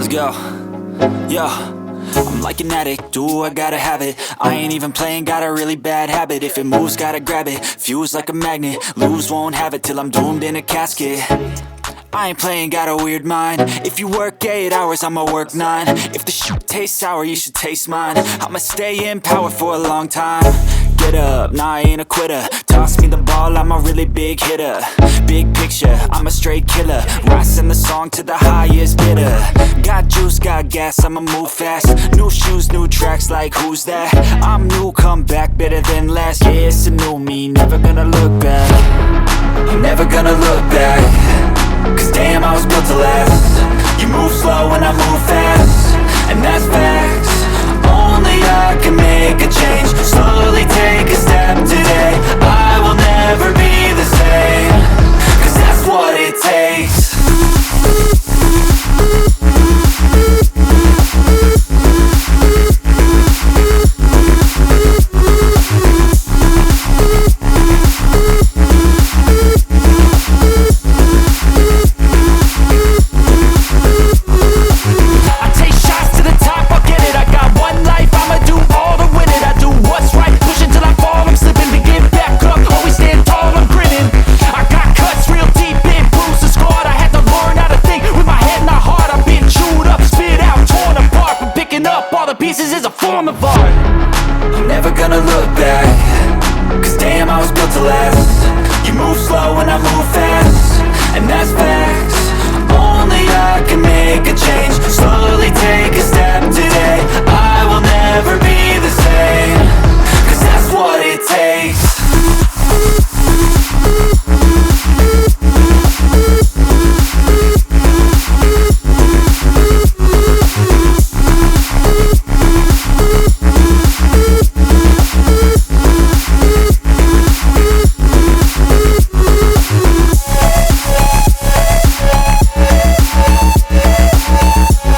Let's go. Yo, I'm like an addict, do I gotta have it. I ain't even playing, got a really bad habit. If it moves, gotta grab it, fuse like a magnet. Lose, won't have it till I'm doomed in a casket. I ain't playing, got a weird mind. If you work 8 hours, I'ma work 9. If the shit tastes sour, you should taste mine. I'ma stay in power for a long time. Get up, nah, I ain't a quitter. Toss me the ball, I'm a really big hitter. Big picture, I'm a straight killer. Rising the song to the highest bidder. Got juice, got gas, I'ma move fast. New shoes, new tracks, like who's that? I'm new, come back, better than last. Yeah, it's a new me, never gonna look back. I'm never gonna look back. Cause damn, I was built to last. You move slow and I move fast, and that's facts. Only I can make a change. Slowly take a step today. I will never be the same. Cause that's what it takes. Pieces is a form of art. I'm never gonna look back. Cause damn, I was built to last.